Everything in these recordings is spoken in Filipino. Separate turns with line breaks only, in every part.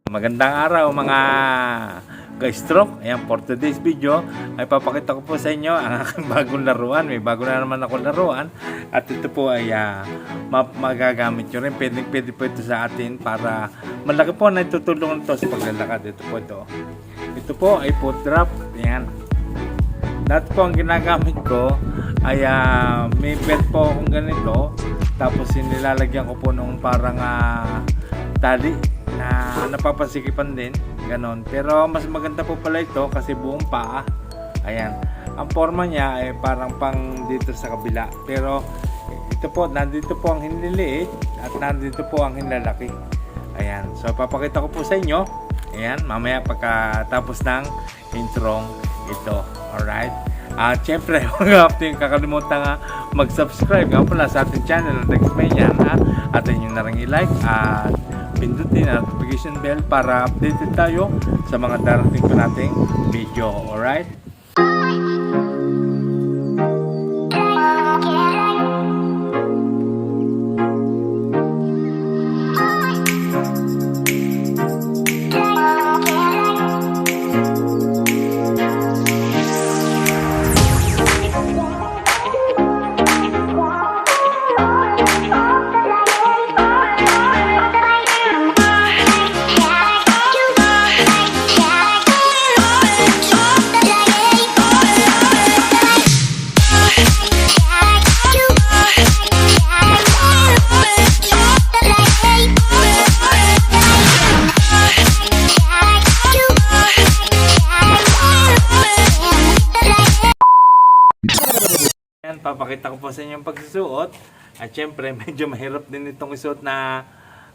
Magandang araw mga ka-stroke. Ayan, for today's video ay papakita ko po sa inyo ang aking bagong laruan. May bago na naman ako laruan. At ito po ay magagamit nyo rin. Pwede po ito sa atin para malaki po na itutulungan ito sa paglalakad. Ito po ito. Ito po ay foot drop. Ayan. Dati po ang ginagamit ko ay may belt po akong ganito. Tapos nilalagyan ko po nung parang tali na napapasikipan din, ganon. Pero mas maganda po pala ito kasi buong paa. Ayan. Ang forma niya ay parang pang dito sa kabila. Pero ito po, nandito po ang hinliliit at nandito po ang hinlalaki. Ayan. So papakita ko po sa inyo. Ayan, mamaya pagkatapos ng intro ito. Alright. At syempre, huwag yung kakalimutan mag-subscribe nga pala sa ating channel at Xmayan at inyo na rin i-like at pindutin ang notification bell para updated tayo sa mga darating pa nating video. Alright? Papakita ko po sa inyo yung pagsusuot. At syempre, medyo mahirap din itong isuot na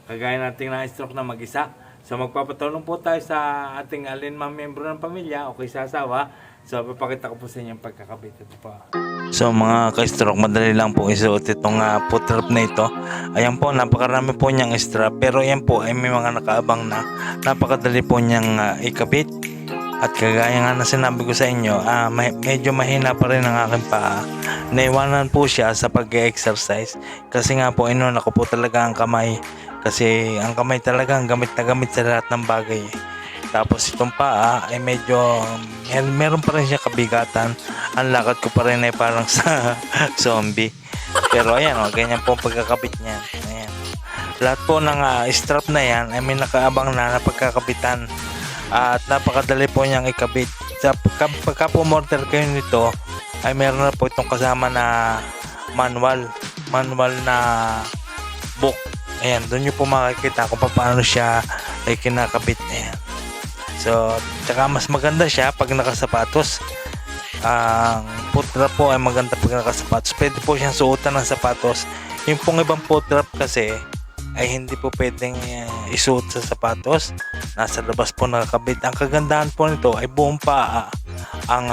kagaya nating na-stroke na mag-isa. So magpapatulong po tayo sa ating alinmang membro ng pamilya o kay sa asawa. So papakita ko po sa inyo yung pagkakabit. Ito po. So mga ka-stroke, madali lang po isuot itong foot wrap na ito. Ayan po, napakarami po niyang strap. Pero ayan po, ay may mga nakaabang na napakadali po niyang ikabit. At kagaya nga na sinabi ko sa inyo, medyo mahina pa rin ang aking paa. Naiwanan po siya sa pag-exercise kasi nga po inon ako po talaga ang kamay. Kasi ang kamay talaga ang gamit na gamit sa lahat ng bagay. Tapos itong paa ay medyo meron pa rin siya kabigatan. Ang lakad ko pa rin ay parang sa zombie. Pero ayan ganyan po ang pagkakabit niya. Ayan. Lahat po ng strap na yan ay may nakaabang na pagkakabitan. At napakadali po niyang ikabit. Pagka po mortar kayo nito ay meron na po itong kasama na manual na book. Ayan, doon nyo po makikita kung paano siya ay kinakabit. Ayan. So, tsaka mas maganda siya pag nakasapatos. Ang foot wrap po ay maganda pag nakasapatos. Pwede po siyang suotan ng sapatos. Yung pong ibang foot wrap kasi ay hindi po pwedeng isuot sa sapatos. Nasa labas po nakakabit. Ang kagandahan po nito ay buong paa ang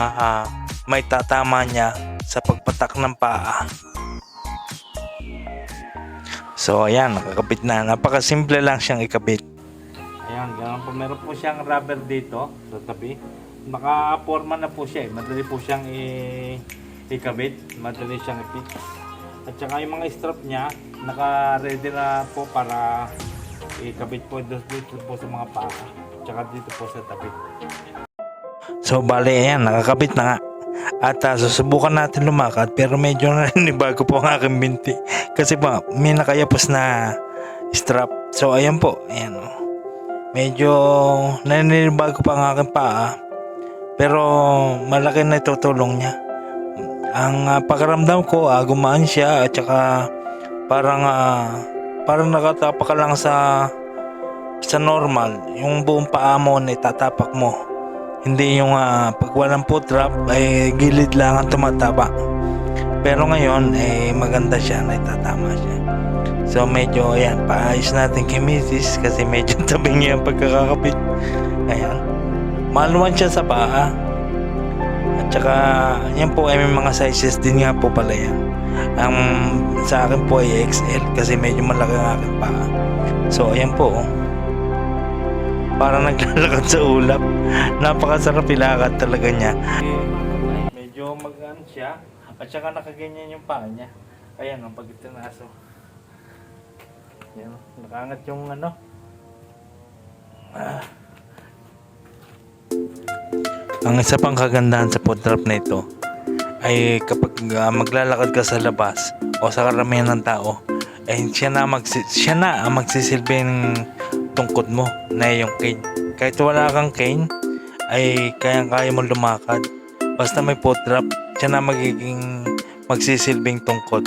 may tatama niya sa pagpatak ng paa. So ayan, nakakabit na. Napakasimple lang siyang ikabit. Ayan, ganun po. Meron po siyang rubber dito sa tabi. Nakaporma na po siya. Madali po siyang ikabit. Madali siyang ipit. At saka yung mga strap niya naka-ready na po para ikabit po dito po sa mga paa. At saka dito po sa tabi. So bali ayan, nakakabit na nga. At susubukan natin lumakad pero medyo naninibago po ang aking binti. Kasi po may nakayapos na strap. So ayan po, ayan medyo naninibago pa ang aking paa. Pero malaki na itutulong niya. Ang pakiramdam ko gumaan siya at saka parang nakatapak ka lang sa normal. Yung buong paa mo tatapak mo. Hindi yung pag walang foot wrap ay gilid lang ang tumataba. Pero ngayon maganda siya, naitatama siya. So medyo ayan, paayos natin kay Mrs. kasi medyo tabi niya ang pagkakakabit. Ayan. Maluwan siya sa paa. At saka yan po ay may mga sizes din nga po pala yan. Ang sa akin po ay XL kasi medyo malaki ang aking paa. So ayan po. Parang naglalakad sa ulap. Napakasarap ilakad talaga niya. Medyo magaan siya. At saka nakaganyan yung paa niya. Ayan ang pagitinaso. Yan, nakaangat yung ano. Ang isa pang kagandahan sa food trap na ito ay kapag maglalakad ka sa labas o sa karamihan ng tao, ay siya na ang magsisilbing tungkod mo na yung cane. Kahit wala kang cane, ay kayang-kaya mo lumakad. Basta may food trap, siya na magiging magsisilbing tungkod.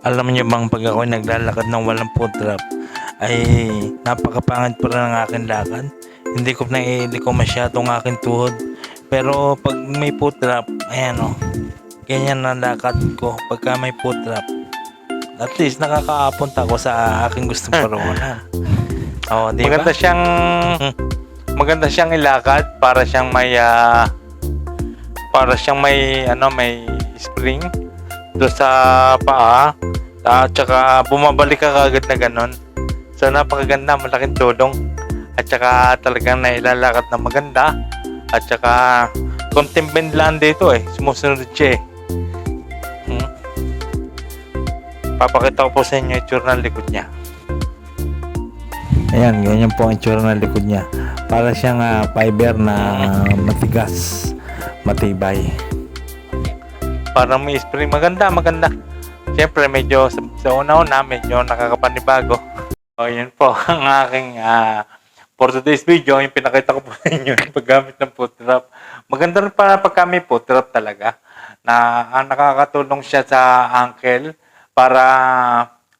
Alam niyo bang pag ako naglalakad ng walang food trap ay napakapangit pa rin ang aking lakad. Hindi ko nailiko masyadong aking tuhod. Pero pag may food trap, ayan o, ganyan ang lakad ko pagka may food trap. At least nakakaapunta ko sa aking gustong paronan. Oh, di ba? Maganda siyang ilakad para siyang may may spring do sa paa. At saka bumabalik ka kagad na ganon. So napakaganda, malaking tulong. At saka talagang nailalakad na maganda. At saka konting bend lang dito sumusunod siya Papakita ko po sa inyo yung itsura ng likod niya. Ayan, ganyan po ang itsura ng likod niya. Para siyang fiber na matigas, matibay. Parang may spring, maganda. Siyempre, medyo sa una-una, medyo nakakapanibago. So, yun po ang aking for today's video. Yung pinakita ko po sa inyo yung paggamit ng food trap. Maganda rin para pagka may food trap talaga. Na nakakatulong siya sa ankle para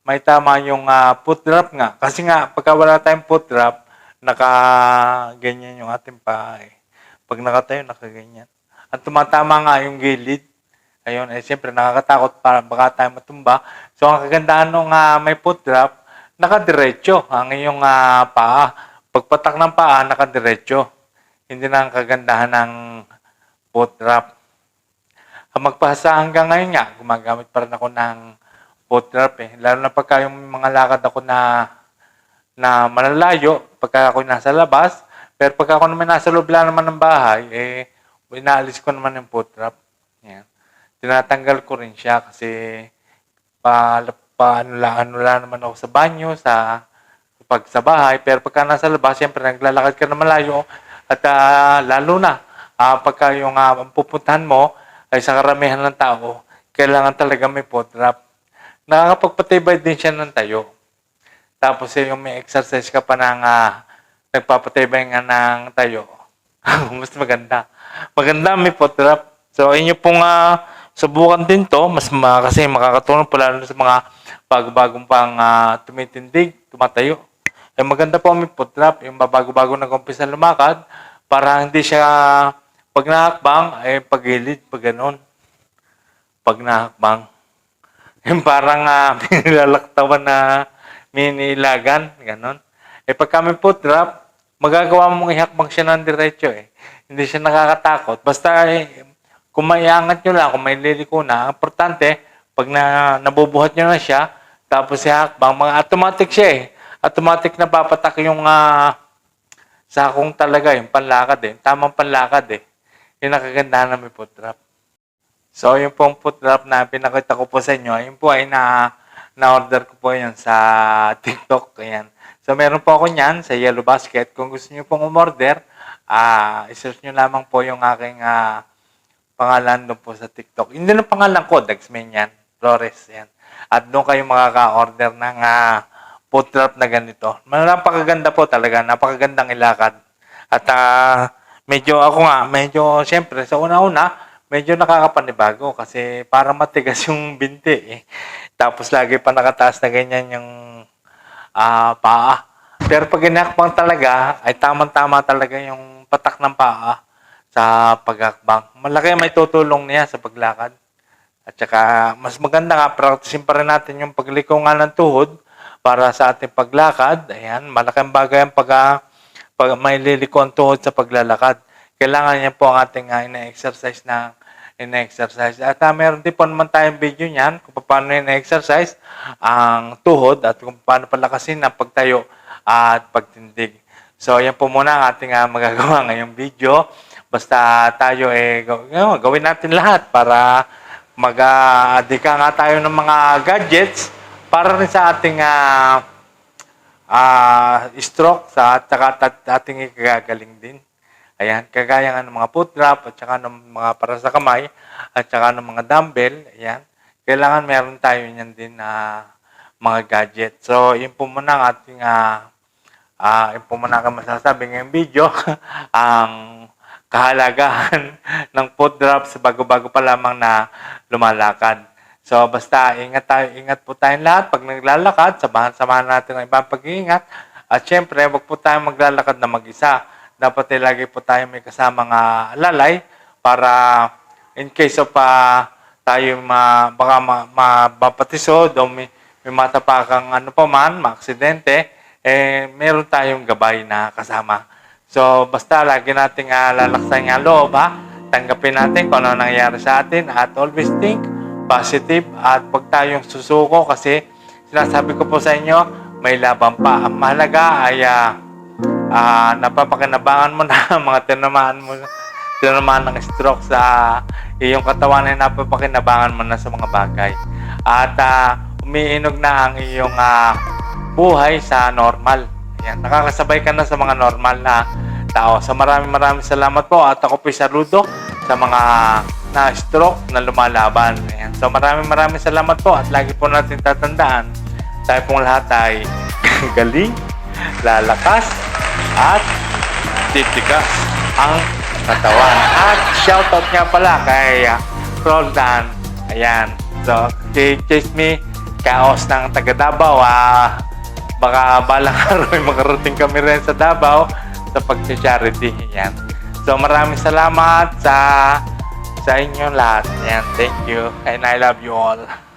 may tama yung food trap nga. Kasi nga, pagka wala tayong food trap, naka-ganyan yung ating paa Pag nakatayo, naka-ganyan. At tumatama nga yung gilid. Ayun, siyempre nakakatakot para baka tayo matumba. So, ang kagandahan nung may foot trap, nakadiretso ang iyong paa. Pagpatak ng paa, nakadiretso. Hindi na ang kagandahan ng foot trap. Magpasa hanggang ngayon nga, gumagamit pa rin ako ng foot trap Lalo na pagka yung mga lakad ako na malalayo, pagka ako nasa labas. Pero pagka ako naman nasa loob lang naman ng bahay, inaalis ko naman yung foot trap. Yan. Tinatanggal ko rin siya kasi ano lang naman ako sa banyo, sa bahay. Pero pagka nasa labas, siyempre naglalakad ka na malayo at lalo na pagka yung pupuntahan mo ay sa karamihan ng tao, kailangan talaga may foot trap. Nakakapagpatibay din siya ng tayo. Tapos yung may exercise ka pa ng nagpapatibay nga ng tayo. Mas maganda. Maganda may foot trap. So, inyo pong subukan din to, kasi makakatulong po lalo sa mga bago-bagong pang tumitindig, tumatayo. Maganda po may foot trap, yung bago-bago nag-umpisa lumakad, para hindi siya pag nahakbang, pagilid, pag ganon. Pag nahakbang. Yung parang nilalaktawan na minilagan, ganon. Pagka may foot trap, magagawa mong ihakbang siya ng diretso Hindi siya nakakatakot. Basta kung may iangat nyo lang, kung may liliko na, ang importante, pag nabubuhat nyo na siya, tapos ihakbang, mga automatic siya Automatic na papatak yung sakong talaga, yung panlakad Tamang panlakad Yung nakagandahan na may foot trap. So, yung pong foot trap na pinakita ko po sa inyo, yun po ay na-order ko po yan sa TikTok. Ayan. So, meron po ako niyan sa Yellow Basket. Kung gusto nyo pong umorder, isearch nyo lamang po yung aking pangalan doon po sa TikTok. Hindi na pangalan ko, Dagsman yan. Flores, yan. At doon kayo makaka-order ng foot trap na ganito. Napakaganda po talaga. Napakagandang ilakad. At medyo siyempre, sa una-una, medyo nakakapanibago kasi parang matigas yung binti Tapos lagi pa nakataas na ganyan yung paa. Pero pag inakbang talaga, ay tamang-tama talaga yung patak ng paa sa paghakbang. Malaki may tutulong niya sa paglakad. At saka, mas maganda nga, practicein pa rin natin yung pagliko nga ng tuhod para sa ating paglakad. Ayan, malaking bagay ang pag may liliko ang tuhod sa paglalakad. kailangan niya po ang ating ina-exercise ng ina-exercise. At meron din po naman tayong video niyan kung paano ina-exercise ang tuhod at kung paano palakasin ang pagtayo at pagtindig. So, yan po muna ang ating magagawa ngayong video. Basta tayo gawin natin lahat para mag-adika nga tayo ng mga gadgets para rin sa ating stroke at ating ikagagaling din. Ayan, kagaya nga ng mga foot drop at saka ng mga para sa kamay at saka ng mga dumbbell. Ayan, kailangan meron tayo niyan din na mga gadget. So, yun po muna ang ating yun po muna ang masasabi ngayong video. Ang kahalagahan ng foot drops bago-bago pa lamang na lumalakad. So, basta ingat po tayong lahat. Pag naglalakad, samahan natin ang ibang pag-iingat. At syempre, wag po tayong maglalakad na mag-isa. Dapat lagi po tayo may kasamang lalay para in case of tayo baka mapatisod o may matapakang maaksidente, meron tayong gabay na kasama. So, basta lagi nating lalaksan ang loob, tanggapin natin kung ano nangyayari sa atin at always think positive at wag tayong susuko kasi sinasabi ko po sa inyo, may laban pa. Ang mahalaga ay napapakinabangan mo na mga tinamaan ng stroke sa iyong katawan ay napapakinabangan mo na sa mga bagay. At umiinog na ang iyong buhay sa normal. Ayan, nakakasabay ka na sa mga normal na tao. So maraming salamat po at ako po saludo sa mga na-stroke na lumalaban. Ayan. So maraming salamat po at lagi po natin tatandaan tayo pong lahat ay galing, lalakas, at titigas ang katawan. At shoutout nga pala kay Roldan. Ayan. So, Chase Me, Kaos ng taga Davao. Baka balang araw ay makarating kami rin sa Davao sa pag-charity. Ayan. So, maraming salamat sa inyong lahat. Ayan. Thank you. And I love you all.